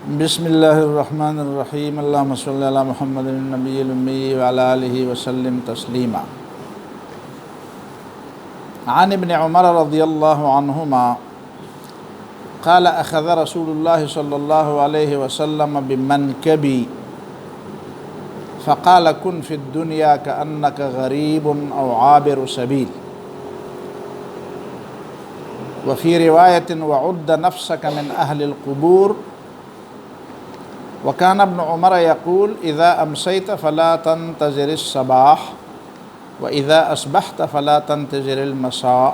بسم اللہ الرحمن الرحیم اللہم صلی علی محمد النبی الامی وعلی آلہ وسلم تسلیما۔ عن ابن عمر رضی اللہ عنہما قال اخذ رسول اللہ صلی اللہ علیہ وسلم بمنکبی فقال کن فی الدنیا کأنک غریب او عابر سبیل، وفی روایت وعد نفسک من اہل القبور، وكان ابن عمر يقول إذا أمسيت فلا تنتظر الصباح وإذا أصبحت فلا تنتظر المساء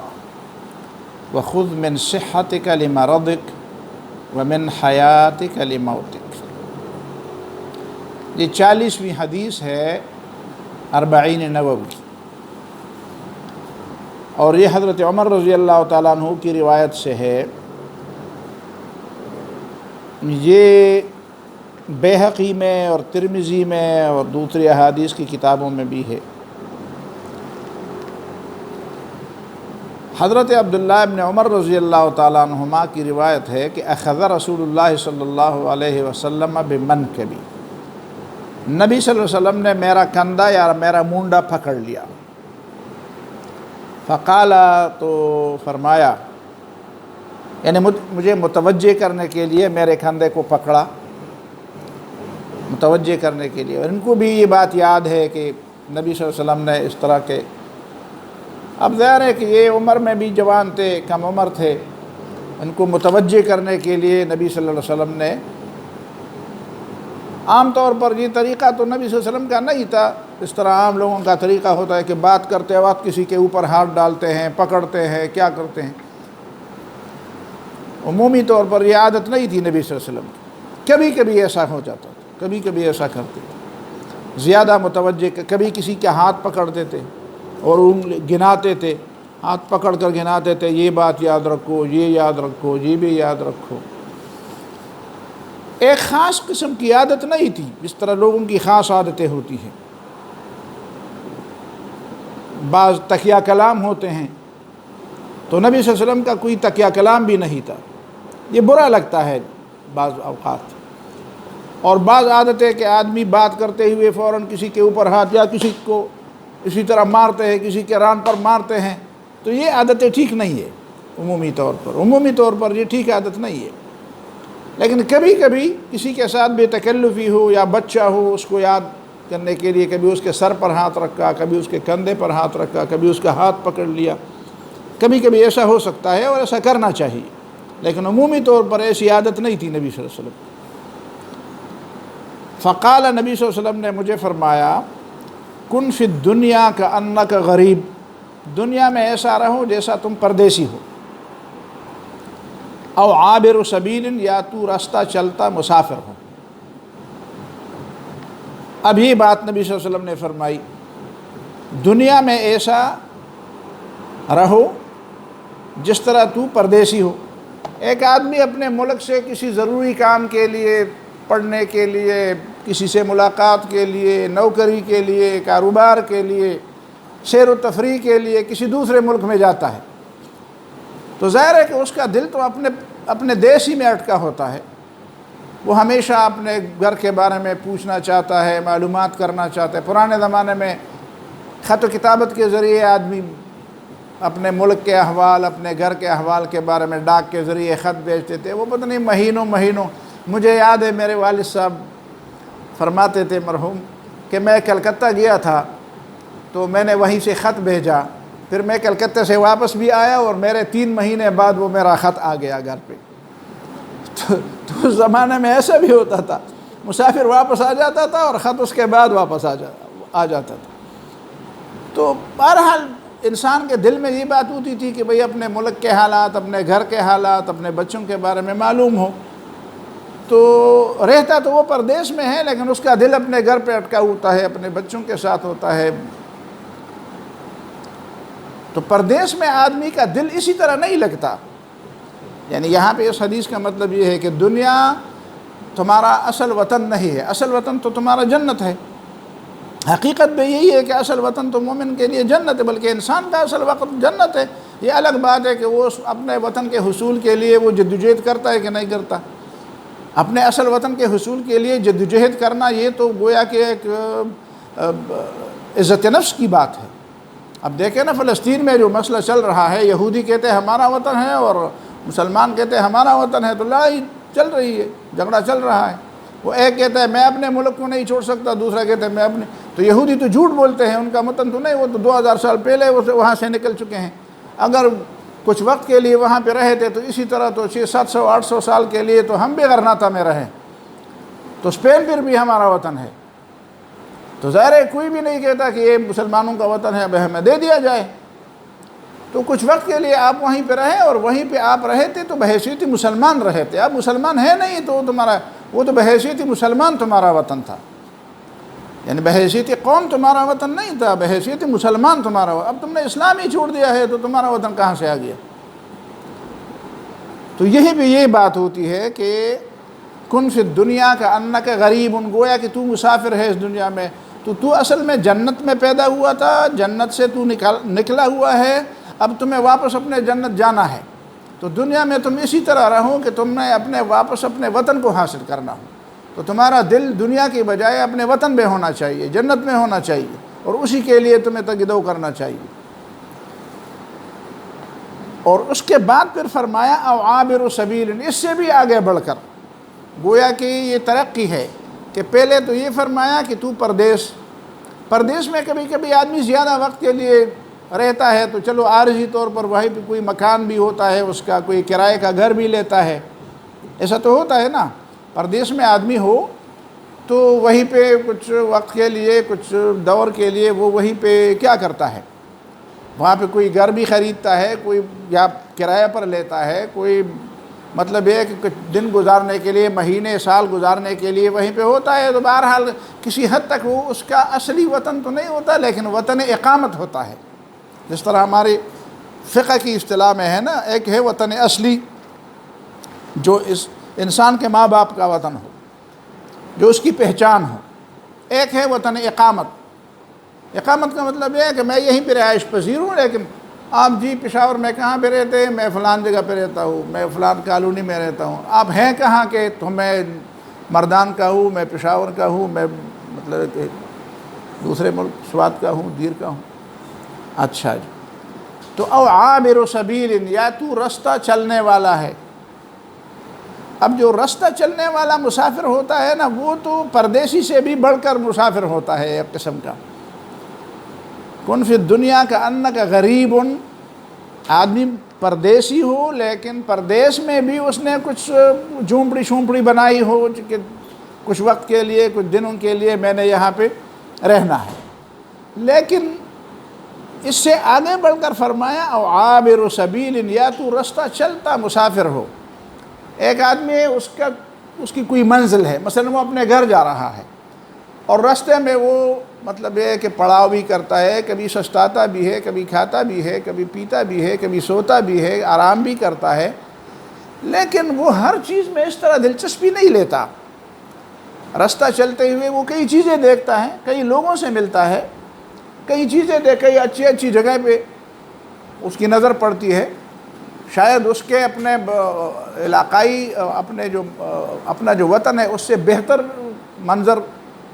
وخذ من صحتك لمرضك ومن حياتك لموتك۔ یہ 40ویں حدیث ہے اربعین نووی، اور یہ حضرت عمر رضی اللہ تعالیٰ عنہ کی روایت سے ہے۔ یہ بیہقی میں اور ترمذی میں اور دوسری احادیث کی کتابوں میں بھی ہے۔ حضرت عبداللہ ابن عمر رضی اللہ تعالیٰ عنہما کی روایت ہے کہ اخذ رسول اللہ صلی اللہ علیہ وسلم بمنکبی، نبی صلی اللہ علیہ وسلم نے میرا کندھا یا میرا مونڈا پکڑ لیا۔ فقال، تو فرمایا، یعنی مجھے متوجہ کرنے کے لیے میرے کندھے کو پکڑا، متوجہ کرنے کے لیے۔ اور ان کو بھی یہ بات یاد ہے کہ نبی صلی اللہ علیہ وسلم نے اس طرح کے، اب ظاہر ہے کہ یہ عمر میں بھی جوان تھے، کم عمر تھے، ان کو متوجہ کرنے کے لیے نبی صلی اللہ علیہ وسلم نے، عام طور پر یہ طریقہ تو نبی صلی اللہ علیہ وسلم کا نہیں تھا، اس طرح عام لوگوں کا طریقہ ہوتا ہے کہ بات کرتے وقت کسی کے اوپر ہاتھ ڈالتے ہیں، پکڑتے ہیں، کیا کرتے ہیں۔ عمومی طور پر یہ عادت نہیں تھی نبی صلی اللہ علیہ وسلم کی، کبھی کبھی ایسا ہو جاتا تھا، کبھی کبھی ایسا کرتے تھے، زیادہ متوجہ، کبھی کسی کے ہاتھ پکڑتے تھے اور گناتے تھے، ہاتھ پکڑ کر گناتے تھے، یہ بات یاد رکھو، یہ یاد رکھو، یہ بھی یاد رکھو۔ ایک خاص قسم کی عادت نہیں تھی، اس طرح لوگوں کی خاص عادتیں ہوتی ہیں۔ بعض تکیہ کلام ہوتے ہیں، تو نبی صلی اللہ علیہ وسلم کا کوئی تکیہ کلام بھی نہیں تھا، یہ برا لگتا ہے بعض اوقات۔ اور بعض عادت ہے کہ آدمی بات کرتے ہوئے فوراً کسی کے اوپر ہاتھ یا کسی کو اسی طرح مارتے ہیں، کسی کے ران پر مارتے ہیں، تو یہ عادتیں ٹھیک نہیں ہے۔ عمومی طور پر یہ ٹھیک عادت نہیں ہے، لیکن کبھی کبھی کسی کے ساتھ بے تکلفی ہو یا بچہ ہو، اس کو یاد کرنے کے لیے کبھی اس کے سر پر ہاتھ رکھا، کبھی اس کے کندھے پر ہاتھ رکھا، کبھی اس کا ہاتھ پکڑ لیا، کبھی کبھی ایسا ہو سکتا ہے اور ایسا کرنا چاہیے، لیکن عمومی طور پر ایسی عادت نہیں تھی نبی صلی اللہ علیہ وسلم۔ فقال، نبی صلی اللہ علیہ وسلم نے مجھے فرمایا، کن فی الدنیا کأنک غریب، دنیا میں ایسا رہو جیسا تم پردیسی ہو، او عابر سبیل، یا تو راستہ چلتا مسافر ہو۔ اب یہ بات نبی صلی اللہ علیہ وسلم نے فرمائی، دنیا میں ایسا رہو جس طرح تو پردیسی ہو۔ ایک آدمی اپنے ملک سے کسی ضروری کام کے لیے، پڑھنے کے لیے، کسی سے ملاقات کے لیے، نوکری کے لیے، کاروبار کے لیے، سیر و تفریح کے لیے کسی دوسرے ملک میں جاتا ہے، تو ظاہر ہے کہ اس کا دل تو اپنے دیش ہی میں اٹکا ہوتا ہے۔ وہ ہمیشہ اپنے گھر کے بارے میں پوچھنا چاہتا ہے، معلومات کرنا چاہتا ہے۔ پرانے زمانے میں خط و کتابت کے ذریعے آدمی اپنے ملک کے احوال، اپنے گھر کے احوال کے بارے میں ڈاک کے ذریعے خط بھیجتے تھے، وہ پتہ نہیں مہینوں۔ مجھے یاد ہے میرے والد صاحب فرماتے تھے مرحوم کہ میں کلکتہ گیا تھا تو میں نے وہیں سے خط بھیجا، پھر میں کلکتہ سے واپس بھی آیا اور میرے 3 مہینے بعد وہ میرا خط آ گیا گھر پہ۔ تو اس زمانے میں ایسا بھی ہوتا تھا، مسافر واپس آ جاتا تھا اور خط اس کے بعد واپس آ جاتا تھا۔ تو بہرحال انسان کے دل میں یہ بات ہوتی تھی کہ بھئی اپنے ملک کے حالات، اپنے گھر کے حالات، اپنے بچوں کے بارے میں معلوم ہو۔ تو رہتا تو وہ پردیس میں ہے، لیکن اس کا دل اپنے گھر پہ اٹکا ہوتا ہے، اپنے بچوں کے ساتھ ہوتا ہے۔ تو پردیس میں آدمی کا دل اسی طرح نہیں لگتا۔ یعنی یہاں پہ اس حدیث کا مطلب یہ ہے کہ دنیا تمہارا اصل وطن نہیں ہے، اصل وطن تو تمہارا جنت ہے۔ حقیقت میں یہی ہے کہ اصل وطن تو مومن کے لیے جنت ہے، بلکہ انسان کا اصل وطن جنت ہے۔ یہ الگ بات ہے کہ وہ اپنے وطن کے حصول کے لیے وہ جدوجہد کرتا ہے کہ نہیں کرتا۔ اپنے اصل وطن کے حصول کے لیے جدوجہد کرنا، یہ تو گویا کہ ایک عزت نفس کی بات ہے۔ اب دیکھیں نا فلسطین میں جو مسئلہ چل رہا ہے، یہودی کہتے ہیں ہمارا وطن ہے اور مسلمان کہتے ہیں ہمارا وطن ہے، تو لڑائی چل رہی ہے، جھگڑا چل رہا ہے۔ وہ ایک کہتا ہے میں اپنے ملک کو نہیں چھوڑ سکتا، دوسرا کہتا ہے میں اپنے، تو یہودی تو جھوٹ بولتے ہیں، ان کا وطن تو نہیں، وہ تو 2000 سال پہلے وہاں سے نکل چکے ہیں۔ اگر کچھ وقت کے لیے وہاں پہ رہے تھے تو اسی طرح تو 600 800 سال کے لیے تو ہم بھی غرناطہ میں رہیں، تو اسپین پھر بھی ہمارا وطن ہے۔ تو ظاہر ہے کوئی بھی نہیں کہتا کہ یہ مسلمانوں کا وطن ہے، اب ہمیں دے دیا جائے۔ تو کچھ وقت کے لیے آپ وہیں پہ رہیں، اور وہیں پہ آپ رہے تھے تو بحیثیت مسلمان رہے تھے۔ آپ مسلمان ہیں نہیں تو وہ تو بحیثیت مسلمان تمہارا وطن تھا، یعنی بحیثیت قوم تمہارا وطن نہیں تھا، بحیثیت مسلمان تمہارا وطن۔ اب تم نے اسلام ہی چھوڑ دیا ہے تو تمہارا وطن کہاں سے آ گیا؟ تو یہی بھی یہ بات ہوتی ہے کہ کن فی الدنیا کا انک غریب، گویا کہ تو مسافر ہے اس دنیا میں، تو اصل میں جنت میں پیدا ہوا تھا، جنت سے تو نکلا ہوا ہے، اب تمہیں واپس اپنے جنت جانا ہے۔ تو دنیا میں تم اسی طرح رہو کہ تم نے واپس اپنے وطن کو حاصل کرنا ہو، تو تمہارا دل دنیا کی بجائے اپنے وطن میں ہونا چاہیے، جنت میں ہونا چاہیے، اور اسی کے لیے تمہیں تگدو کرنا چاہیے۔ اور اس کے بعد پھر فرمایا او عابر سبیل، اس سے بھی آگے بڑھ کر گویا کہ یہ ترقی ہے کہ پہلے تو یہ فرمایا کہ تو پردیس میں کبھی کبھی آدمی زیادہ وقت کے لیے رہتا ہے، تو چلو عارضی طور پر وہیں پہ کوئی مکان بھی ہوتا ہے، اس کا کوئی کرائے کا گھر بھی لیتا ہے، ایسا تو ہوتا ہے نا۔ پردیس میں آدمی ہو تو وہیں پہ کچھ وقت کے لیے، کچھ دور کے لیے وہ وہیں پہ کیا کرتا ہے، وہاں پہ کوئی گھر بھی خریدتا ہے، کوئی یا کرایہ پر لیتا ہے، کوئی مطلب یہ کہ کچھ دن گزارنے کے لیے، مہینے سال گزارنے کے لیے وہیں پہ ہوتا ہے۔ تو بہرحال کسی حد تک وہ اس کا اصلی وطن تو نہیں ہوتا، لیکن وطن اقامت ہوتا ہے۔ جس طرح ہماری فقہ کی اصطلاح میں ہے نا، ایک ہے وطن اصلی جو اس انسان کے ماں باپ کا وطن ہو، جو اس کی پہچان ہو، ایک ہے وطن اقامت۔ اقامت کا مطلب یہ ہے کہ میں یہیں پہ رہائش پذیر ہوں، لیکن آپ جی پشاور میں کہاں پہ رہتے ہیں؟ میں فلان جگہ پہ رہتا ہوں، میں فلان کالونی میں رہتا ہوں۔ آپ ہیں کہاں کے؟ تو میں مردان کا ہوں، میں پشاور کا ہوں، میں مطلب کہ دوسرے ملک سوات کا ہوں، دیر کا ہوں۔ اچھا جی، تو او عابر سبیل، یا تو رستہ چلنے والا ہے۔ اب جو رستہ چلنے والا مسافر ہوتا ہے نا، وہ تو پردیسی سے بھی بڑھ کر مسافر ہوتا ہے ایک قسم کا۔ کن فی الدنیا کا انک غریب، آدمی پردیسی ہو لیکن پردیس میں بھی اس نے کچھ جھونپڑی شونپڑی بنائی ہو کہ کچھ وقت کے لیے، کچھ دنوں کے لیے میں نے یہاں پہ رہنا ہے۔ لیکن اس سے آگے بڑھ کر فرمایا او عابر سبیل، یا تو رستہ چلتا مسافر ہو۔ ایک آدمی ہے، اس کی کوئی منزل ہے، مثلا وہ اپنے گھر جا رہا ہے، اور راستے میں وہ مطلب یہ ہے کہ پڑاؤ بھی کرتا ہے، کبھی سستاتا بھی ہے، کبھی کھاتا بھی ہے، کبھی پیتا بھی ہے، کبھی سوتا بھی ہے، آرام بھی کرتا ہے، لیکن وہ ہر چیز میں اس طرح دلچسپی نہیں لیتا۔ راستہ چلتے ہوئے وہ کئی چیزیں دیکھتا ہے، کئی لوگوں سے ملتا ہے، کئی چیزیں کئی اچھی اچھی جگہ پہ اس کی نظر پڑتی ہے، شاید اس کے اپنے علاقائی اپنا جو وطن ہے اس سے بہتر منظر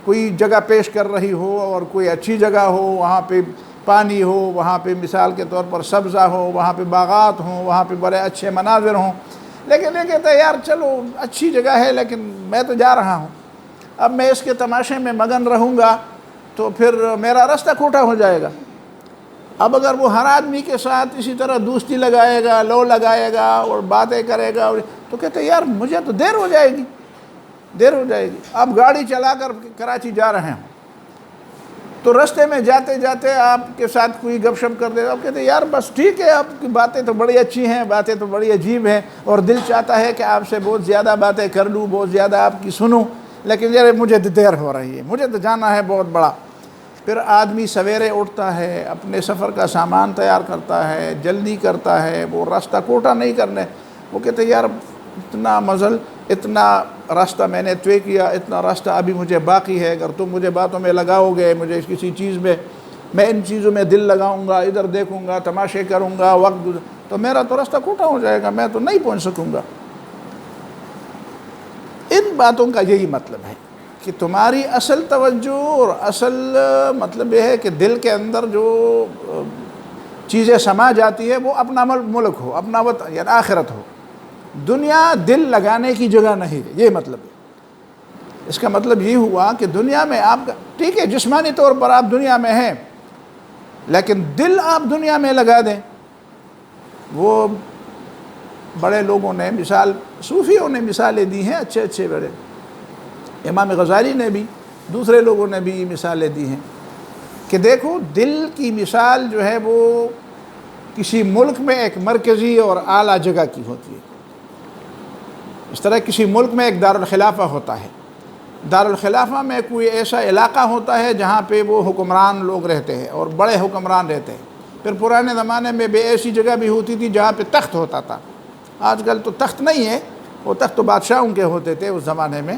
کوئی جگہ پیش کر رہی ہو، اور کوئی اچھی جگہ ہو، وہاں پہ پانی ہو، وہاں پہ مثال کے طور پر سبزہ ہو، وہاں پہ باغات ہوں، وہاں پہ بڑے اچھے مناظر ہوں، لیکن یہ کہتا ہے یار چلو اچھی جگہ ہے لیکن میں تو جا رہا ہوں، اب میں اس کے تماشے میں مگن رہوں گا تو پھر میرا راستہ کھوٹا ہو جائے گا۔ اب اگر وہ ہر آدمی کے ساتھ اسی طرح دوستی لگائے گا، لو لگائے گا اور باتیں کرے گا، تو کہتے ہیں یار مجھے تو دیر ہو جائے گی۔ اب گاڑی چلا کر کراچی جا رہے ہیں، تو راستے میں جاتے جاتے آپ کے ساتھ کوئی گپ شپ کر دے گا، آپ کہتے ہیں یار بس ٹھیک ہے، آپ کی باتیں تو بڑی اچھی ہیں، باتیں تو بڑی عجیب ہیں، اور دل چاہتا ہے کہ آپ سے بہت زیادہ باتیں کر لوں، بہت زیادہ آپ کی سنوں، لیکن یار مجھے دیر ہو رہی ہے، مجھے تو جانا ہے بہت بڑا۔ پھر آدمی سویرے اٹھتا ہے، اپنے سفر کا سامان تیار کرتا ہے، جلدی کرتا ہے، وہ راستہ کوٹا نہیں کرنے، وہ کہتے ہیں یار اتنا مزل، اتنا راستہ میں نے طے کیا، اتنا راستہ ابھی مجھے باقی ہے، اگر تم مجھے باتوں میں لگاؤ گے، مجھے کسی چیز میں ان چیزوں میں دل لگاؤں گا، ادھر دیکھوں گا، تماشے کروں گا، تو میرا تو راستہ کوٹا ہو جائے گا، میں تو نہیں پہنچ سکوں گا۔ باتوں کا یہی مطلب ہے کہ تمہاری اصل توجہ اور اصل مطلب یہ ہے کہ دل کے اندر جو چیزیں سما جاتی ہے وہ اپنا ملک ہو، اپنا وطن یعنی آخرت ہو، دنیا دل لگانے کی جگہ نہیں ہے، یہ مطلب ہے۔ اس کا مطلب یہ ہوا کہ دنیا میں آپ کا ٹھیک ہے جسمانی طور پر آپ دنیا میں ہیں، لیکن دل آپ دنیا میں لگا دیں۔ وہ بڑے لوگوں نے مثال، صوفیوں نے مثالیں دی ہیں، اچھے اچھے بڑے، امام غزالی نے بھی، دوسرے لوگوں نے بھی مثالیں دی ہیں کہ دیکھو دل کی مثال جو ہے وہ کسی ملک میں ایک مرکزی اور اعلیٰ جگہ کی ہوتی ہے۔ اس طرح کسی ملک میں ایک دارالخلافہ ہوتا ہے، دارالخلافہ میں کوئی ایسا علاقہ ہوتا ہے جہاں پہ وہ حکمران لوگ رہتے ہیں اور بڑے حکمران رہتے ہیں۔ پھر پرانے زمانے میں بھی ایسی جگہ بھی ہوتی تھی جہاں پہ تخت ہوتا تھا۔ آج کل تو تخت نہیں ہے، وہ تخت تو بادشاہوں کے ہوتے تھے، اس زمانے میں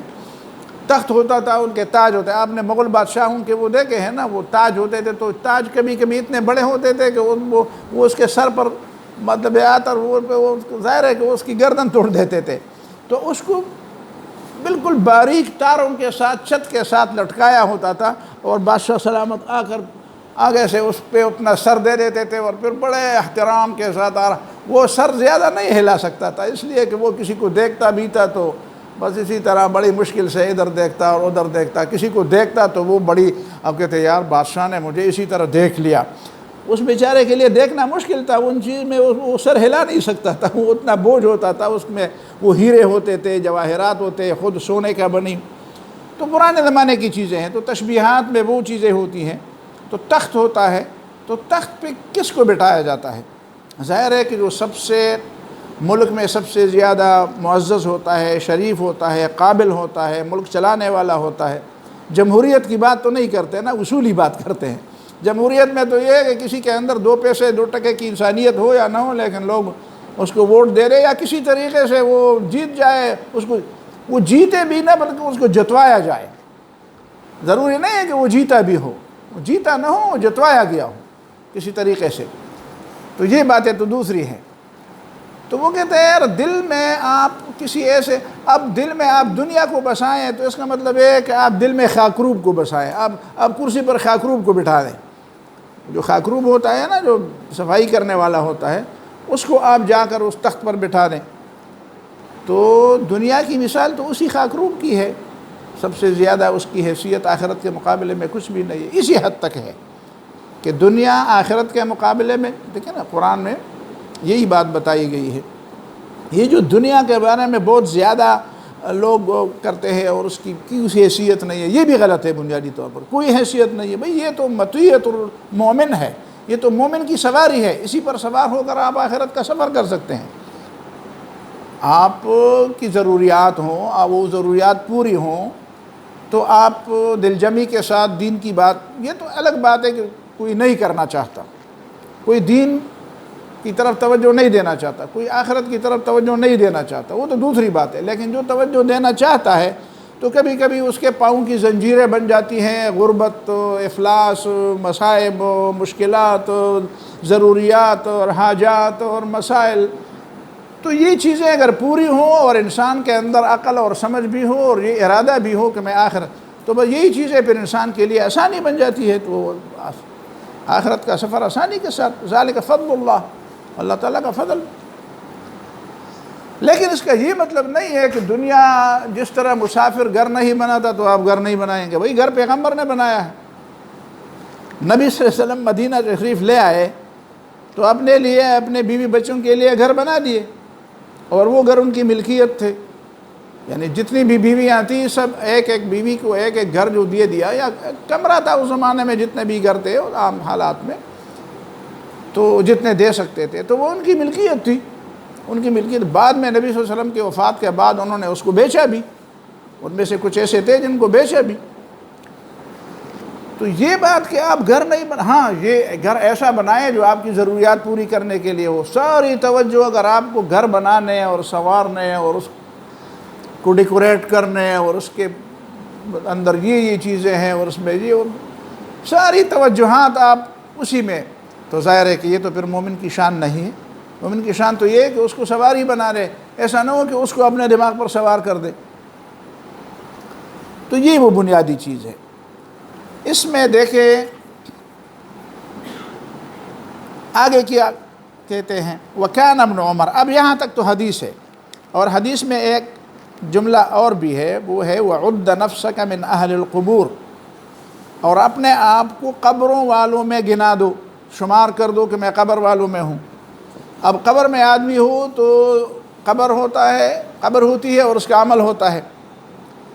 تخت ہوتا تھا، ان کے تاج ہوتے ہیں۔ آپ نے مغل بادشاہوں کے وہ دیکھے ہیں نا، وہ تاج ہوتے تھے، تو تاج کبھی کبھی اتنے بڑے ہوتے تھے کہ وہ اس کے سر پر مطلب آتا، اور وہ ظاہر ہے کہ وہ اس کی گردن توڑ دیتے تھے، تو اس کو بالکل باریک تاروں کے ساتھ چھت کے ساتھ لٹکایا ہوتا تھا، اور بادشاہ سلامت آ کر آگے سے اس پہ اپنا سر دے دیتے تھے، اور پھر بڑے احترام کے ساتھ وہ سر زیادہ نہیں ہلا سکتا تھا، اس لیے کہ وہ کسی کو دیکھتا بھی تھا تو بس اسی طرح بڑی مشکل سے ادھر دیکھتا اور ادھر دیکھتا، کسی کو دیکھتا تو وہ بڑی اب کہتے یار بادشاہ نے مجھے اسی طرح دیکھ لیا۔ اس بیچارے کے لیے دیکھنا مشکل تھا، ان چیز میں وہ سر ہلا نہیں سکتا تھا، وہ اتنا بوجھ ہوتا تھا، اس میں وہ ہیرے ہوتے تھے، جواہرات ہوتے، خود سونے کا بنی، تو پرانے زمانے کی چیزیں ہیں۔ تو تشبیہات میں وہ چیزیں ہوتی ہیں۔ تو تخت ہوتا ہے، تو تخت پہ کس کو بٹھایا جاتا ہے؟ ظاہر ہے کہ جو سب سے ملک میں سب سے زیادہ معزز ہوتا ہے، شریف ہوتا ہے، قابل ہوتا ہے، ملک چلانے والا ہوتا ہے۔ جمہوریت کی بات تو نہیں کرتے نا، اصولی بات کرتے ہیں۔ جمہوریت میں تو یہ ہے کہ کسی کے اندر 2 پیسے 2 ٹکے کی انسانیت ہو یا نہ ہو، لیکن لوگ اس کو ووٹ دے رہے، یا کسی طریقے سے وہ جیت جائے، اس کو وہ جیتے بھی نہ بلکہ اس کو جتوایا جائے۔ ضروری نہیں ہے کہ وہ جیتا بھی ہو، وہ جیتا نہ ہو، وہ جتوایا گیا ہو کسی طریقے سے، تو یہ باتیں تو دوسری ہیں۔ تو وہ کہتے ہیں یار دل میں آپ کسی ایسے، اب دل میں آپ دنیا کو بسائیں تو اس کا مطلب یہ ہے کہ آپ دل میں خاکروب کو بسائیں، اب کرسی پر خاکروب کو بٹھا دیں۔ جو خاکروب ہوتا ہے نا، جو صفائی کرنے والا ہوتا ہے، اس کو آپ جا کر اس تخت پر بٹھا دیں، تو دنیا کی مثال تو اسی خاکروب کی ہے، سب سے زیادہ اس کی حیثیت آخرت کے مقابلے میں کچھ بھی نہیں ہے۔ اسی حد تک ہے کہ دنیا آخرت کے مقابلے میں، دیکھیں نا قرآن میں یہی بات بتائی گئی ہے۔ یہ جو دنیا کے بارے میں بہت زیادہ لوگ کرتے ہیں اور اس کی حیثیت نہیں ہے، یہ بھی غلط ہے۔ بنیادی طور پر کوئی حیثیت نہیں ہے بھئی، یہ تو مطیعۃ المومن ہے، یہ تو مومن کی سواری ہے، اسی پر سوار ہو کر آپ آخرت کا سفر کر سکتے ہیں۔ آپ کی ضروریات ہوں، وہ ضروریات پوری ہوں تو آپ دل جمی کے ساتھ دین کی بات، یہ تو الگ بات ہے کہ کوئی نہیں کرنا چاہتا، کوئی دین کی طرف توجہ نہیں دینا چاہتا، کوئی آخرت کی طرف توجہ نہیں دینا چاہتا، وہ تو دوسری بات ہے۔ لیکن جو توجہ دینا چاہتا ہے تو کبھی کبھی اس کے پاؤں کی زنجیریں بن جاتی ہیں، غربت، افلاس، مصائب، مشکلات، ضروریات اور حاجات اور مسائل۔ تو یہ چیزیں اگر پوری ہوں اور انسان کے اندر عقل اور سمجھ بھی ہو اور یہ ارادہ بھی ہو کہ میں آخرت، تو بس یہی چیزیں پھر انسان کے لیے آسانی بن جاتی ہے، تو آخرت کا سفر آسانی کے ساتھ۔ ذالک فضل اللہ، اللہ تعالیٰ کا فضل۔ لیکن اس کا یہ مطلب نہیں ہے کہ دنیا جس طرح مسافر گھر نہیں بناتا تو آپ گھر نہیں بنائیں گے۔ بھئی گھر پیغمبر نے بنایا ہے، نبی صلی اللہ علیہ وسلم مدینہ تشریف لے آئے تو اپنے لیے، اپنے بیوی بچوں کے لیے گھر بنا دیے، اور وہ گھر ان کی ملکیت تھے، یعنی جتنی بھی بیویاں تھیں سب ایک ایک بیوی کو ایک ایک گھر جو دیا، یا کمرہ تھا اس زمانے میں، جتنے بھی گھر تھے عام حالات میں تو جتنے دے سکتے تھے، تو وہ ان کی ملکیت تھی، ان کی ملکیت۔ بعد میں نبی صلی اللہ علیہ وسلم کی وفات کے بعد انہوں نے اس کو بیچا بھی، ان میں سے کچھ ایسے تھے جن کو بیچا بھی۔ تو یہ بات کہ آپ گھر نہیں ہاں یہ گھر ایسا بنائیں جو آپ کی ضروریات پوری کرنے کے لیے ہو، ساری توجہ اگر آپ کو گھر بنانے اور سنوارنے اور اس کو ڈیکوریٹ کرنے اور اس کے اندر یہ چیزیں ہیں اور اس میں یہ ساری توجہات آپ اسی میں، تو ظاہر ہے کہ یہ تو پھر مومن کی شان نہیں ہے۔ مومن کی شان تو یہ ہے کہ اس کو سواری بنا رہے، ایسا نہ ہو کہ اس کو اپنے دماغ پر سوار کر دے۔ تو یہ وہ بنیادی چیز ہے۔ اس میں دیکھیں آگے کیا کہتے ہیں، وَكَانَ ابْنُ عُمَرَ، اب یہاں تک تو حدیث ہے، اور حدیث میں ایک جملہ اور بھی ہے، وہ ہے وَعُدَّ نَفْسَكَ مِنْ أَهْلِ الْقُبُورِ، اور اپنے آپ کو قبروں والوں میں گنا دو، شمار کر دو کہ میں قبر والوں میں ہوں۔ اب قبر میں آدمی ہو تو قبر ہوتا ہے، قبر ہوتی ہے اور اس کا عمل ہوتا ہے۔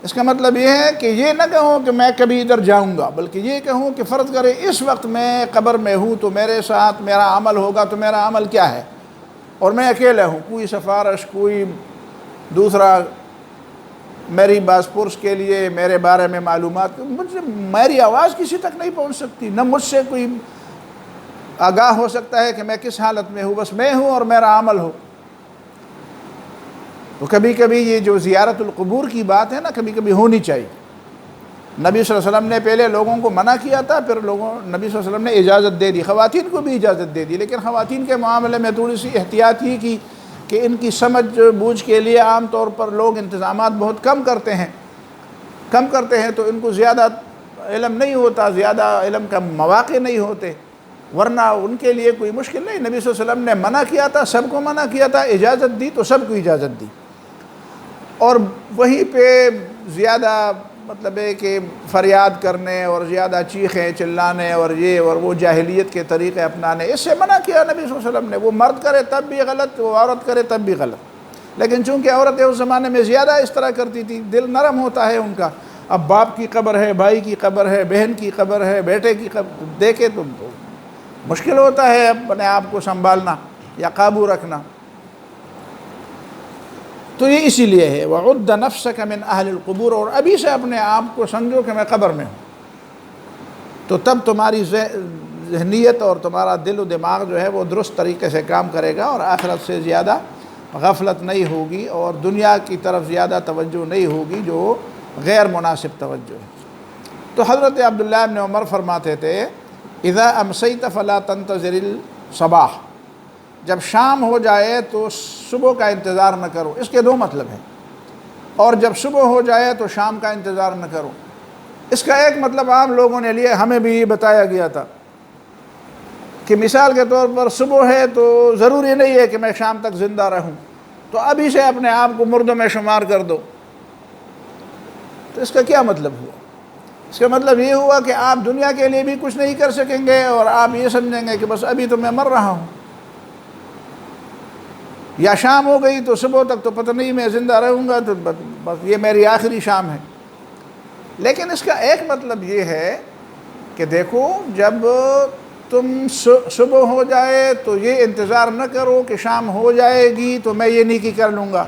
اس کا مطلب یہ ہے کہ یہ نہ کہوں کہ میں کبھی ادھر جاؤں گا، بلکہ یہ کہوں کہ فرض کرے اس وقت میں قبر میں ہوں تو میرے ساتھ میرا عمل ہوگا، تو میرا عمل کیا ہے، اور میں اکیلا ہوں، کوئی سفارش، کوئی دوسرا میری باز پرس کے لیے میرے بارے میں معلومات، میری آواز کسی تک نہیں پہنچ سکتی، نہ مجھ سے کوئی آگاہ ہو سکتا ہے کہ میں کس حالت میں ہوں، بس میں ہوں اور میرا عمل ہو۔ تو کبھی کبھی یہ جو زیارت القبور کی بات ہے نا، کبھی کبھی ہونی چاہیے۔ نبی صلی اللہ علیہ وسلم نے پہلے لوگوں کو منع کیا تھا، پھر نبی صلی اللہ علیہ وسلم نے اجازت دے دی، خواتین کو بھی اجازت دے دی، لیکن خواتین کے معاملے میں تھوڑی سی احتیاط ہی کی کہ ان کی سمجھ بوجھ کے لیے عام طور پر لوگ انتظامات بہت کم کرتے ہیں تو ان کو زیادہ علم نہیں ہوتا، زیادہ علم کا مواقع نہیں ہوتے، ورنہ ان کے لیے کوئی مشکل نہیں۔ نبی صلی اللہ علیہ وسلم نے منع کیا تھا، سب کو منع کیا تھا، اجازت دی تو سب کو اجازت دی، اور وہیں پہ زیادہ مطلب ہے کہ فریاد کرنے اور زیادہ چیخیں چلانے اور یہ اور وہ جاہلیت کے طریقے اپنانے، اس سے منع کیا نبی صلی اللہ علیہ وسلم نے۔ وہ مرد کرے تب بھی غلط، وہ عورت کرے تب بھی غلط، لیکن چونکہ عورتیں اس زمانے میں زیادہ اس طرح کرتی تھی، دل نرم ہوتا ہے ان کا، اب باپ کی قبر ہے، بھائی کی قبر ہے، بہن کی قبر ہے، بیٹے کی قبر دیکھے تو مشکل ہوتا ہے اپنے آپ کو سنبھالنا یا قابو رکھنا۔ تو یہ اسی لیے ہے وَعُدَّ نَفْسَكَ مِنْ أَهْلِ الْقُبُورِ، اور ابھی سے اپنے آپ کو سمجھو کہ میں قبر میں ہوں، تو تب تمہاری ذہنیت اور تمہارا دل و دماغ جو ہے وہ درست طریقے سے کام کرے گا، اور آخرت سے زیادہ غفلت نہیں ہوگی، اور دنیا کی طرف زیادہ توجہ نہیں ہوگی جو غیر مناسب توجہ ہے۔ تو حضرت عبداللہ ابن عمر فرماتے تھے اذا امسیت فلا تنتظر الصباح، جب شام ہو جائے تو صبح کا انتظار نہ کرو۔ اس کے دو مطلب ہیں، اور جب صبح ہو جائے تو شام کا انتظار نہ کرو۔ اس کا ایک مطلب عام لوگوں نے لیا، ہمیں بھی یہ بتایا گیا تھا کہ مثال کے طور پر صبح ہے تو ضروری نہیں ہے کہ میں شام تک زندہ رہوں، تو ابھی سے اپنے آپ کو مردوں میں شمار کر دو۔ تو اس کا کیا مطلب ہوا؟ اس کا مطلب یہ ہوا کہ آپ دنیا کے لیے بھی کچھ نہیں کر سکیں گے، اور آپ یہ سمجھیں گے کہ بس ابھی تو میں مر رہا ہوں، یا شام ہو گئی تو صبح تک تو پتہ نہیں میں زندہ رہوں گا، تو بس یہ میری آخری شام ہے۔ لیکن اس کا ایک مطلب یہ ہے کہ دیکھو، جب تم صبح ہو جائے تو یہ انتظار نہ کرو کہ شام ہو جائے گی تو میں یہ نیکی کر لوں گا۔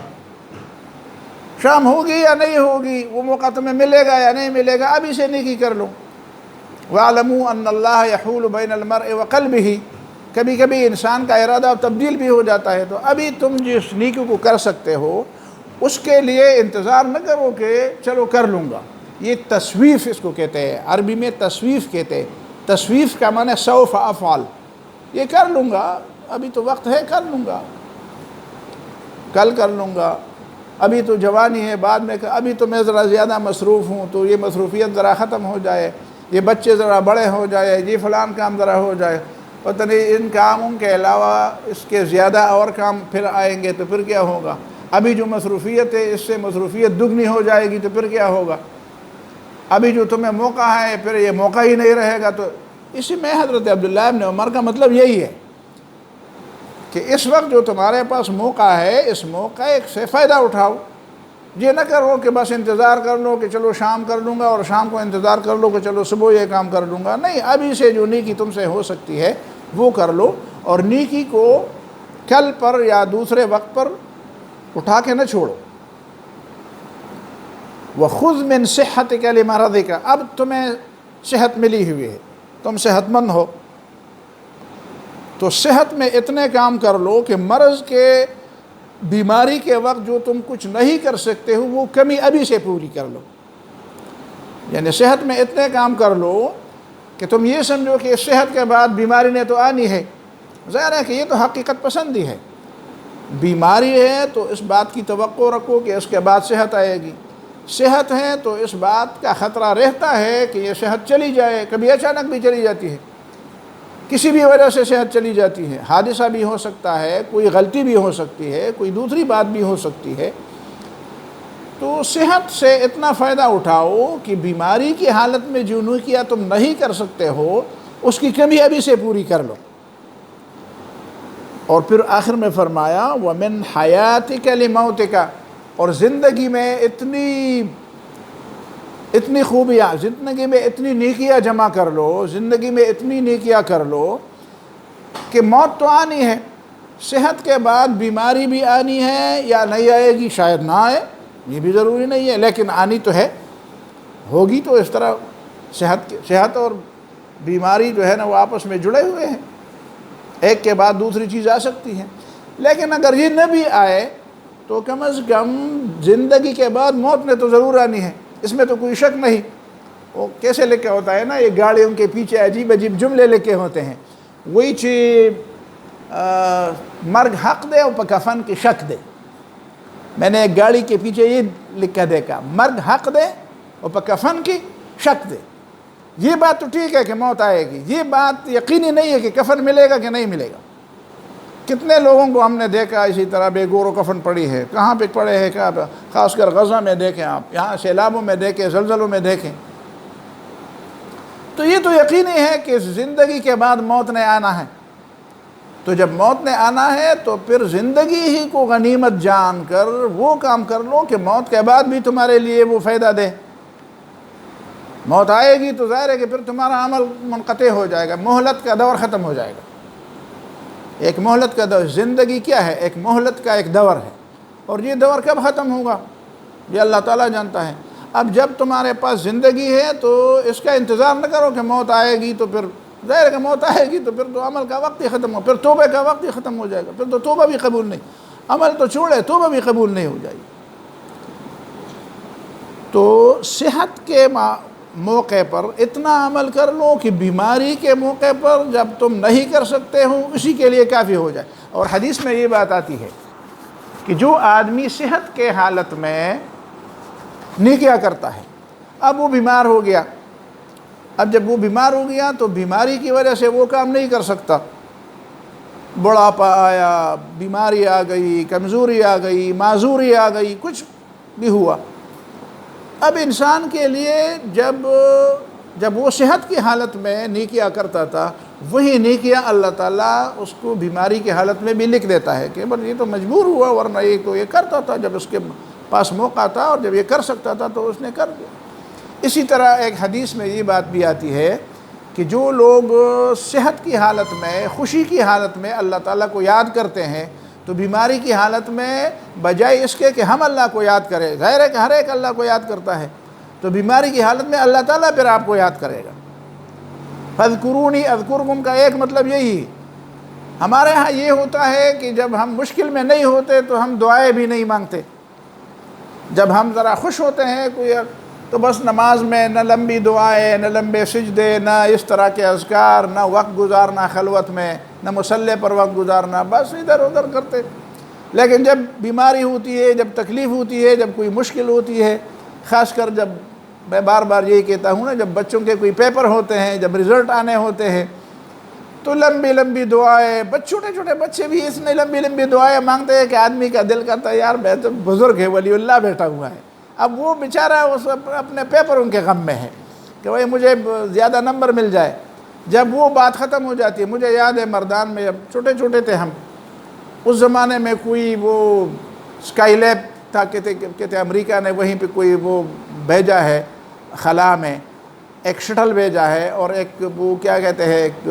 شام ہوگی یا نہیں ہوگی، وہ موقع تمہیں ملے گا یا نہیں ملے گا، ابھی سے نیکی کر لو۔ وَاعْلَمُوا أَنَّ اللَّهَ يَحُولُ بَيْنَ الْمَرْءِ وَقَلْبِهِ، کبھی کبھی انسان کا ارادہ تبدیل بھی ہو جاتا ہے، تو ابھی تم جس نیکی کو کر سکتے ہو اس کے لیے انتظار نہ کرو کہ چلو کر لوں گا۔ یہ تسویف اس کو کہتے ہیں، عربی میں تسویف کہتے ہیں۔ تسویف کا معنی سوف افعل، یہ کر لوں گا، ابھی تو وقت ہے، کر لوں گا، کل کر لوں گا، ابھی تو جوانی ہے، بعد میں ابھی تو میں ذرا زیادہ مصروف ہوں، تو یہ مصروفیت ذرا ختم ہو جائے، یہ بچے ذرا بڑے ہو جائے، یہ فلان کام ذرا ہو جائے، پتہ نہیں ان کاموں کے علاوہ اس کے زیادہ اور کام پھر آئیں گے تو پھر کیا ہوگا، ابھی جو مصروفیت ہے اس سے مصروفیت دگنی ہو جائے گی تو پھر کیا ہوگا، ابھی جو تمہیں موقع ہے پھر یہ موقع ہی نہیں رہے گا۔ تو اسی میں حضرت عبداللہ ابن عمر کا مطلب یہی ہے کہ اس وقت جو تمہارے پاس موقع ہے، اس موقع سے فائدہ اٹھاؤ، یہ نہ کرو کہ بس انتظار کر لو کہ چلو شام کر لوں گا، اور شام کو انتظار کر لو کہ چلو صبح یہ کام کر لوں گا۔ نہیں، ابھی سے جو نیکی تم سے ہو سکتی ہے وہ کر لو، اور نیکی کو کل پر یا دوسرے وقت پر اٹھا کے نہ چھوڑو۔ وَخُذْ مِنْ صِحَّتِكَ لِمَرَضِكَ، اب تمہیں صحت ملی ہوئی ہے، تم صحت مند ہو، تو صحت میں اتنے کام کر لو کہ مرض کے بیماری کے وقت جو تم کچھ نہیں کر سکتے ہو وہ کمی ابھی سے پوری کر لو۔ یعنی صحت میں اتنے کام کر لو کہ تم یہ سمجھو کہ اس صحت کے بعد بیماری نے تو آنی ہے۔ ظاہر ہے کہ یہ تو حقیقت پسندی ہے، بیماری ہے تو اس بات کی توقع رکھو کہ اس کے بعد صحت آئے گی، صحت ہے تو اس بات کا خطرہ رہتا ہے کہ یہ صحت چلی جائے، کبھی اچانک بھی چلی جاتی ہے، کسی بھی وجہ سے صحت چلی جاتی ہے، حادثہ بھی ہو سکتا ہے، کوئی غلطی بھی ہو سکتی ہے، کوئی دوسری بات بھی ہو سکتی ہے۔ تو صحت سے اتنا فائدہ اٹھاؤ کہ بیماری کی حالت میں جو نیکیاں تم نہیں کر سکتے ہو اس کی کمی ابھی سے پوری کر لو۔ اور پھر آخر میں فرمایا وَمِنْ حَيَاتِكَ لِمَوْتِكَ، اور زندگی میں اتنی خوبیاں، زندگی میں اتنی نیکیاں جمع کر لو، زندگی میں اتنی نیکیاں کر لو کہ موت تو آنی ہے، صحت کے بعد بیماری بھی آنی ہے، یا نہیں آئے گی شاید نہ آئے، یہ بھی ضروری نہیں ہے، لیکن آنی تو ہے، ہوگی۔ تو اس طرح صحت اور بیماری جو ہے نا وہ آپس میں جڑے ہوئے ہیں، ایک کے بعد دوسری چیز آ سکتی ہے۔ لیکن اگر یہ نہ بھی آئے تو کم از کم زندگی کے بعد موت نے تو ضرور آنی ہے، اس میں تو کوئی شک نہیں۔ وہ کیسے لکھا ہوتا ہے نا، یہ گاڑیوں کے پیچھے عجیب عجیب جملے لکھے ہوتے ہیں، وہی مرگ حق دے اور کفن کی شک دے۔ میں نے ایک گاڑی کے پیچھے یہ لکھا دیکھا، مرگ حق دے اور کفن کی شک دے۔ یہ بات تو ٹھیک ہے کہ موت آئے گی، یہ بات یقینی نہیں ہے کہ کفن ملے گا کہ نہیں ملے گا۔ کتنے لوگوں کو ہم نے دیکھا اسی طرح بے گور و کفن پڑی ہے، کہاں پہ پڑے ہیں، کہاں پہ، خاص کر غزہ میں دیکھیں آپ، یہاں سیلابوں میں دیکھیں، زلزلوں میں دیکھیں۔ تو یہ تو یقینی ہے کہ زندگی کے بعد موت نے آنا ہے۔ تو جب موت نے آنا ہے تو پھر زندگی ہی کو غنیمت جان کر وہ کام کر لو کہ موت کے بعد بھی تمہارے لیے وہ فائدہ دے۔ موت آئے گی تو ظاہر ہے کہ پھر تمہارا عمل منقطع ہو جائے گا، مہلت کا دور ختم ہو جائے گا۔ ایک مہلت کا دور، زندگی کیا ہے؟ ایک مہلت کا ایک دور ہے، اور یہ دور کب ختم ہوگا یہ اللہ تعالیٰ جانتا ہے۔ اب جب تمہارے پاس زندگی ہے تو اس کا انتظار نہ کرو کہ موت آئے گی تو پھر، ظاہر ہے کہ موت آئے گی تو پھر تو عمل کا وقت ہی ختم ہو، پھر توبہ کا وقت ہی ختم ہو جائے گا، پھر تو توبہ بھی قبول نہیں، عمل تو چھوڑے توبہ بھی قبول نہیں ہو جائے گی۔ تو صحت کے موقع پر اتنا عمل کر لو کہ بیماری کے موقع پر جب تم نہیں کر سکتے ہو اسی کے لیے کافی ہو جائے۔ اور حدیث میں یہ بات آتی ہے کہ جو آدمی صحت کے حالت میں نیکیاں کرتا ہے، اب وہ بیمار ہو گیا، اب جب وہ بیمار ہو گیا تو بیماری کی وجہ سے وہ کام نہیں کر سکتا، بڑھاپا آیا، بیماری آ گئی، کمزوری آ گئی، معذوری آ گئی، کچھ بھی ہوا۔ اب انسان کے لیے جب وہ صحت کی حالت میں نیکیاں کرتا تھا، وہی نیکیاں اللہ تعالیٰ اس کو بیماری کی حالت میں بھی لکھ دیتا ہے کہ بس یہ تو مجبور ہوا، ورنہ یہ تو یہ کرتا تھا جب اس کے پاس موقع تھا، اور جب یہ کر سکتا تھا تو اس نے کر دیا۔ اسی طرح ایک حدیث میں یہ بات بھی آتی ہے کہ جو لوگ صحت کی حالت میں، خوشی کی حالت میں اللہ تعالیٰ کو یاد کرتے ہیں، تو بیماری کی حالت میں بجائے اس کے کہ ہم اللہ کو یاد کریں، ظاہر ہے کہ ہر ایک اللہ کو یاد کرتا ہے، تو بیماری کی حالت میں اللہ تعالیٰ پھر آپ کو یاد کرے گا۔ فَاذْكُرُونِي أَذْكُرْكُمْ کا ایک مطلب یہی ہے۔ ہمارے ہاں یہ ہوتا ہے کہ جب ہم مشکل میں نہیں ہوتے تو ہم دعائیں بھی نہیں مانگتے، جب ہم ذرا خوش ہوتے ہیں کوئی تو بس نماز میں نہ لمبی دعائیں، نہ لمبے سجدے، نہ اس طرح کے اذکار، نہ وقت گزارنا خلوت میں، نہ مصلی پر وقت گزارنا، بس ادھر ادھر کرتے۔ لیکن جب بیماری ہوتی ہے، جب تکلیف ہوتی ہے، جب کوئی مشکل ہوتی ہے، خاص کر جب میں بار بار یہی کہتا ہوں نا، جب بچوں کے کوئی پیپر ہوتے ہیں، جب رزلٹ آنے ہوتے ہیں، تو لمبی لمبی دعائیں، چھوٹے چھوٹے بچے بھی اتنی لمبی لمبی دعائیں مانگتے ہیں کہ آدمی کا دل کرتا ہے یار میں تو بزرگ ہے، ولی اللہ بیٹھا ہوا ہے، اب وہ بیچارہ اس اپنے پیپروں کے غم میں ہے کہ بھائی مجھے زیادہ نمبر مل جائے۔ جب وہ بات ختم ہو جاتی ہے، مجھے یاد ہے مردان میں جب چھوٹے چھوٹے تھے ہم، اس زمانے میں کوئی وہ اسکائی لیب تھا، کہتے امریکہ نے وہیں پہ کوئی وہ بھیجا ہے خلا میں، ایک شٹل بھیجا ہے، اور ایک وہ کیا کہتے ہیں ایک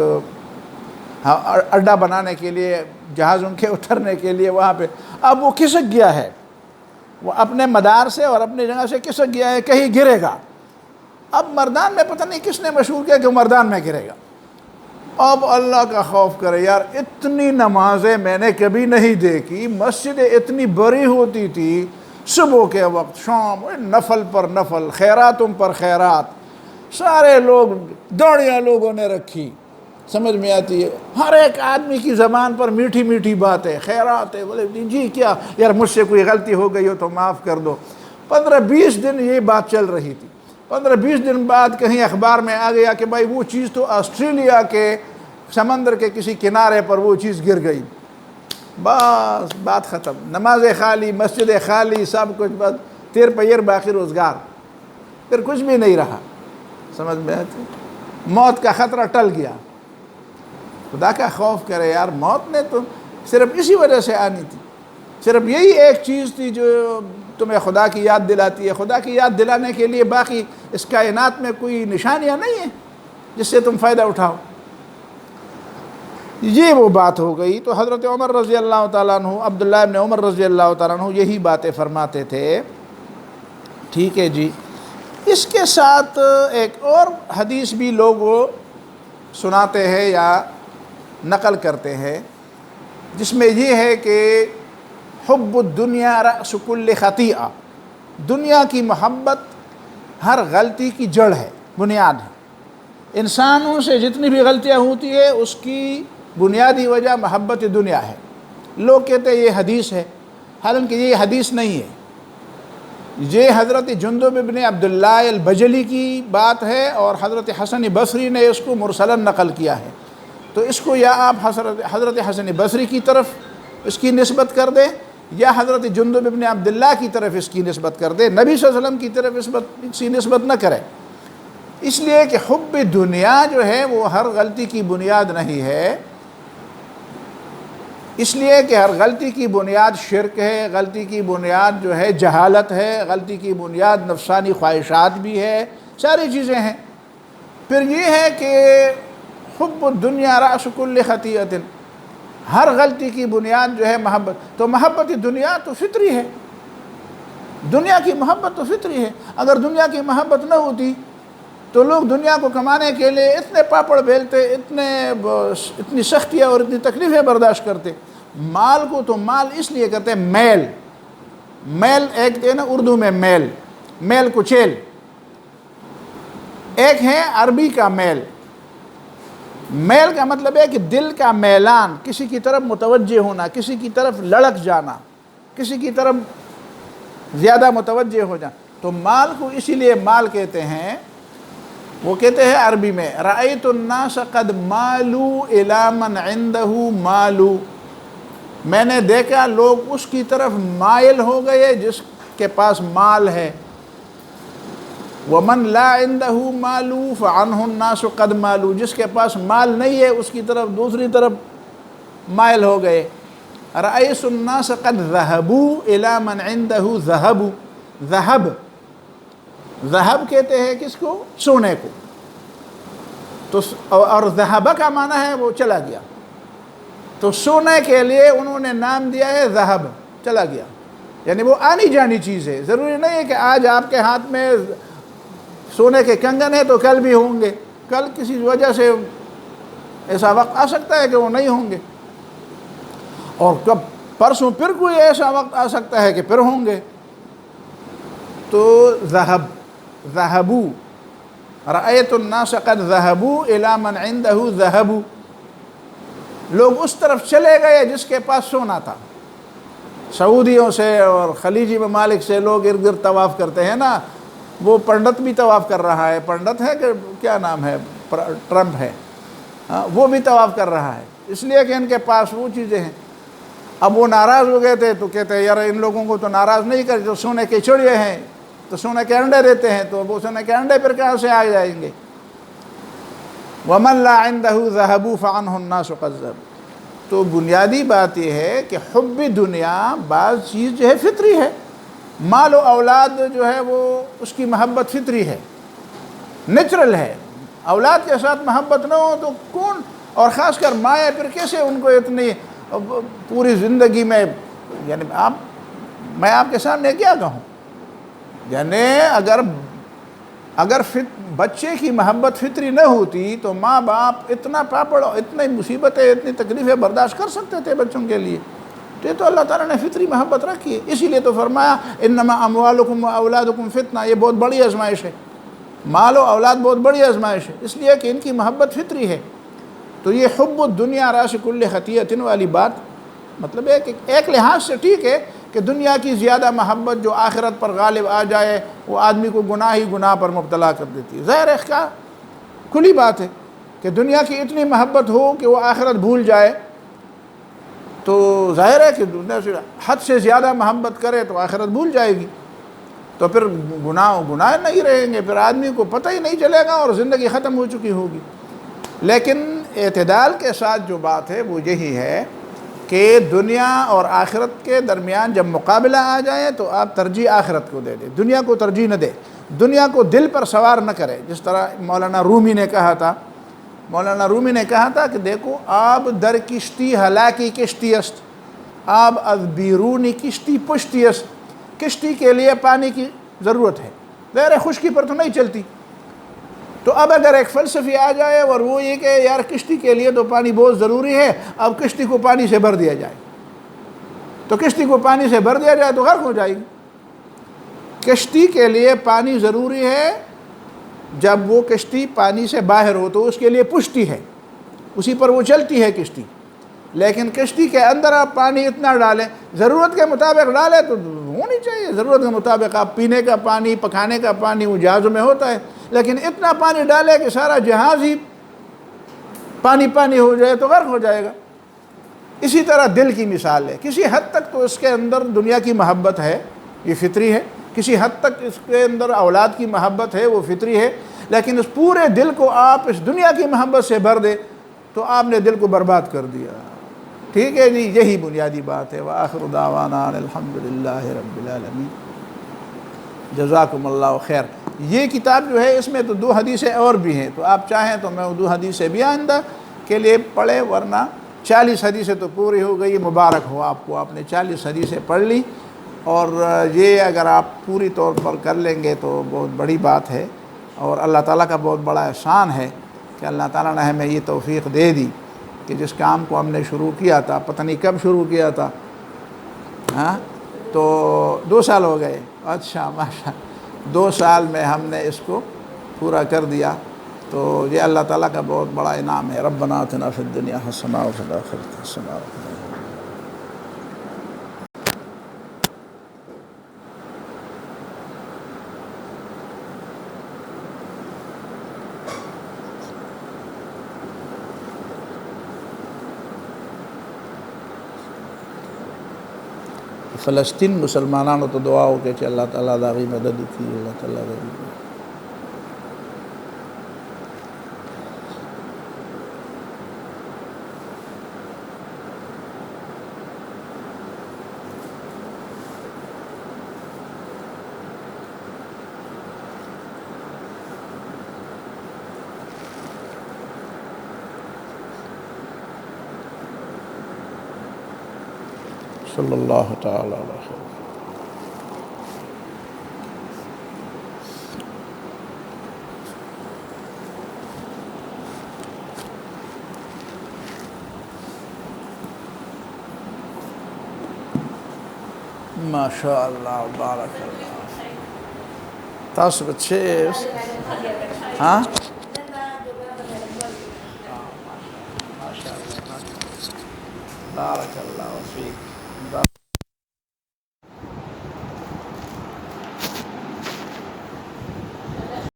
اڈا بنانے کے لیے، جہازوں کے اترنے کے لیے وہاں پہ۔ اب وہ کھسک گیا ہے، وہ اپنے مدار سے اور اپنی جگہ سے کھسک گیا ہے، کہیں گرے گا۔ اب مردان میں پتہ نہیں کس نے مشہور کیا کہ مردان میں گرے گا۔ اب اللہ کا خوف کرے یار، اتنی نمازیں میں نے کبھی نہیں دیکھی، مسجدیں اتنی بڑی ہوتی تھی، صبح کے وقت، شام، نفل پر نفل، خیراتوں پر خیرات، سارے لوگ دوڑیاں لوگوں نے رکھی، سمجھ میں آتی ہے، ہر ایک آدمی کی زبان پر میٹھی میٹھی باتیں، خیرات ہے، بولے جی کیا یار مجھ سے کوئی غلطی ہو گئی ہو تو معاف کر دو، 15-20 دن یہ بات چل رہی تھی. 15-20 دن بعد کہیں اخبار میں آ گیا کہ بھائی وہ چیز تو آسٹریلیا کے سمندر کے کسی کنارے پر وہ چیز گر گئی. بس بات ختم. نمازیں خالی، مسجدیں خالی، سب کچھ بس تیر پیر باقی روزگار. پھر کچھ بھی نہیں رہا. سمجھ میں آتی؟ موت کا خطرہ ٹل گیا. خدا کا خوف کرے یار، موت نے تو صرف اسی وجہ سے آنی تھی. صرف یہی ایک چیز تھی جو تمہیں خدا کی یاد دلاتی ہے. خدا کی یاد دلانے کے لیے باقی اس کائنات میں کوئی نشانیاں نہیں ہیں جس سے تم فائدہ اٹھاؤ. یہ وہ بات ہو گئی. تو حضرت عمر رضی اللہ تعالیٰ عنہ، عبداللہ ابن عمر رضی اللہ تعالیٰ عنہ یہی باتیں فرماتے تھے. ٹھیک ہے جی. اس کے ساتھ ایک اور حدیث بھی لوگ سناتے ہیں یا نقل کرتے ہیں، جس میں یہ ہے کہ حب الدنیا رأس کل خطیئہ، دنیا کی محبت ہر غلطی کی جڑ ہے، بنیاد ہے. انسانوں سے جتنی بھی غلطیاں ہوتی ہے اس کی بنیادی وجہ محبت دنیا ہے. لوگ کہتے ہیں یہ حدیث ہے، حالانکہ یہ حدیث نہیں ہے. یہ حضرت جندب ابن عبداللہ البجلی کی بات ہے اور حضرت حسن بصری نے اس کو مرسلاً نقل کیا ہے. تو اس کو یا آپ حضرت حسن بصری کی طرف اس کی نسبت کر دیں یا حضرت جندب ابن عبداللہ کی طرف اس کی نسبت کر دیں. نبی صلی اللہ علیہ وسلم کی طرف اس کی نسبت نہ کریں، اس لیے کہ حب دنیا جو ہے وہ ہر غلطی کی بنیاد نہیں ہے. اس لیے کہ ہر غلطی کی بنیاد شرک ہے، غلطی کی بنیاد جو ہے جہالت ہے، غلطی کی بنیاد نفسانی خواہشات بھی ہے، ساری چیزیں ہیں. پھر یہ ہے کہ حب الدنیا رأس کل خطیئۃ، ہر غلطی کی بنیاد جو ہے محبت. تو محبت دنیا تو فطری ہے، دنیا کی محبت تو فطری ہے. اگر دنیا کی محبت نہ ہوتی تو لوگ دنیا کو کمانے کے لیے اتنے پاپڑ بیلتے، اتنی سختیاں اور اتنی تکلیفیں برداشت کرتے. مال کو تو مال اس لیے کرتے ہیں، میل ایک ہے نا اردو میں میل کچیل، ایک ہے عربی کا میل کا مطلب ہے کہ دل کا میلان، کسی کی طرف متوجہ ہونا، کسی کی طرف لڑک جانا، کسی کی طرف زیادہ متوجہ ہو جانا. تو مال کو اسی لیے مال کہتے ہیں. وہ کہتے ہیں عربی میں رأیت الناس قد مالوا الی من عنده مال، میں نے دیکھا لوگ اس کی طرف مائل ہو گئے جس کے پاس مال ہے. ومن لا عنده مال فعنه الناس قد مالوا، جس کے پاس مال نہیں ہے اس کی طرف دوسری طرف مائل ہو گئے. رأیت الناس قد ذهبوا الی من عنده ذهب کہتے ہیں کس کو؟ سونے کو. تو اور ذہب کا معنی ہے وہ چلا گیا. تو سونے کے لیے انہوں نے نام دیا ہے ذہب، چلا گیا. یعنی وہ آنی جانی چیز ہے. ضروری نہیں ہے کہ آج آپ کے ہاتھ میں سونے کے کنگن ہے تو کل بھی ہوں گے. کل کسی وجہ سے ایسا وقت آ سکتا ہے کہ وہ نہیں ہوں گے، اور کب پرسوں پھر کوئی ایسا وقت آ سکتا ہے کہ پھر ہوں گے. تو ذهبوا، رأیت الناس قد ذهبوا الی من عنده ذهب، لوگ اس طرف چلے گئے جس کے پاس سونا تھا. سعودیوں سے اور خلیجی ممالک سے لوگ ارد گرد طواف کرتے ہیں نا. وہ پنڈت بھی طواف کر رہا ہے، پنڈت ہے کہ کیا نام ہے، ٹرمپ ہے، وہ بھی طواف کر رہا ہے، اس لیے کہ ان کے پاس وہ چیزیں ہیں. اب وہ ناراض ہو گئے تھے تو کہتے ہیں یار ان لوگوں کو تو ناراض نہیں کر، جو سونے کے چڑیے ہیں تو سونے کے انڈے دیتے ہیں، تو وہ سونے کے انڈے پھر کہاں سے آ جائیں گے. وَمَن لَا عِنْدَهُ ذَهَبُوا فَعَنْهُ النَّاسُ قَدْ ذَهَبُوا. تو بنیادی بات یہ ہے کہ حب دنیا بعض چیز جو ہے فطری ہے. مال و اولاد جو ہے وہ اس کی محبت فطری ہے، نیچرل ہے. اولاد کے ساتھ محبت نہ ہو تو کون، اور خاص کر مائیں پھر کیسے ان کو اتنی پوری زندگی میں، یعنی میں آپ کے سامنے کیا کہوں، یعنی اگر بچے کی محبت فطری نہ ہوتی تو ماں باپ اتنا پاپڑ، اتنی مصیبتیں، اتنی تکلیفیں برداشت کر سکتے تھے بچوں کے لیے. تو اللہ تعالیٰ نے فطری محبت رکھی ہے. اسی لیے تو فرمایا انما اموالکم و اولادکم فتنہ، یہ بہت بڑی آزمائش ہے. مال و اولاد بہت بڑی آزمائش ہے، اس لیے کہ ان کی محبت فطری ہے. تو یہ حب الدنیا راس کل خطیئۃ والی بات مطلب ہے کہ ایک لحاظ سے ٹھیک ہے کہ دنیا کی زیادہ محبت جو آخرت پر غالب آ جائے وہ آدمی کو گناہ پر مبتلا کر دیتی ہے۔ ظاہر ہے کیا کھلی بات ہے کہ دنیا کی اتنی محبت ہو کہ وہ آخرت بھول جائے، تو ظاہر ہے کہ دنیا سے حد سے زیادہ محبت کرے تو آخرت بھول جائے گی، تو پھر گناہ نہیں رہیں گے، پھر آدمی کو پتہ ہی نہیں چلے گا اور زندگی ختم ہو چکی ہوگی۔ لیکن اعتدال کے ساتھ جو بات ہے وہ یہی ہے کہ دنیا اور آخرت کے درمیان جب مقابلہ آ جائے تو آپ ترجیح آخرت کو دے دیں، دنیا کو ترجیح نہ دے، دنیا کو دل پر سوار نہ کرے۔ جس طرح مولانا رومی نے کہا تھا کہ دیکھو آب در کشتی ہلاکی کشتی است، آب از بیرونی کشتی پشتی است، کشتی کے لیے پانی کی ضرورت ہے، غیر خشکی پر تو نہیں چلتی۔ تو اب اگر ایک فلسفی آ جائے اور وہ یہ کہ یار کشتی کے لیے تو پانی بہت ضروری ہے، اب کشتی کو پانی سے بھر دیا جائے، تو کشتی کو پانی سے بھر دیا جائے تو غرق ہو جائے گی۔ کشتی کے لیے پانی ضروری ہے، جب وہ کشتی پانی سے باہر ہو تو اس کے لیے پشتی ہے، اسی پر وہ چلتی ہے کشتی۔ لیکن کشتی کے اندر آپ پانی اتنا ڈالیں، ضرورت کے مطابق ڈالیں تو ہونی چاہیے، ضرورت کے مطابق آپ پینے کا پانی، پکانے کا پانی وہ جہازوں میں ہوتا ہے، لیکن اتنا پانی ڈالے کہ سارا جہاز ہی پانی ہو جائے تو غرق ہو جائے گا۔ اسی طرح دل کی مثال ہے، کسی حد تک تو اس کے اندر دنیا کی محبت ہے، یہ فطری ہے، کسی حد تک اس کے اندر اولاد کی محبت ہے، وہ فطری ہے، لیکن اس پورے دل کو آپ اس دنیا کی محبت سے بھر دے تو آپ نے دل کو برباد کر دیا۔ ٹھیک ہے جی، یہی بنیادی بات ہے۔ وآخر دعوانا الحمدللہ رب العالمین، جزاکم اللہ خیر۔ یہ کتاب جو ہے اس میں تو 2 حدیثیں اور بھی ہیں، تو آپ چاہیں تو میں 2 حدیثیں بھی آئندہ کے لیے پڑھے، ورنہ 40 حدیثیں تو پوری ہو گئی، مبارک ہو آپ کو، آپ نے 40 حدیثیں پڑھ لی، اور یہ اگر آپ پوری طور پر کر لیں گے تو بہت بڑی بات ہے، اور اللہ تعالیٰ کا بہت بڑا احسان ہے کہ اللہ تعالیٰ نے ہمیں یہ توفیق دے دی کہ جس کام کو ہم نے شروع کیا تھا، پتہ نہیں کب شروع کیا تھا، تو 2 سال ہو گئے، اچھا ماشاء 2 سال میں ہم نے اس کو پورا کر دیا، تو یہ اللہ تعالیٰ کا بہت بڑا انعام ہے۔ ربنا آتنا فی الدنیا حسنہ وفی الآخرۃ حسنہ وقنا فلسطین مسلمانانو تو دعا ہو کہ اللہ تعالیٰ داغی مدد کی، اللہ تعالیٰ داغی صلی اللہ تعالی علیہ وسلم۔ ماشاء اللہ، بارک اللہ۔ تاسو بچے ہاں ماشاء اللہ، بارک اللہ فیک۔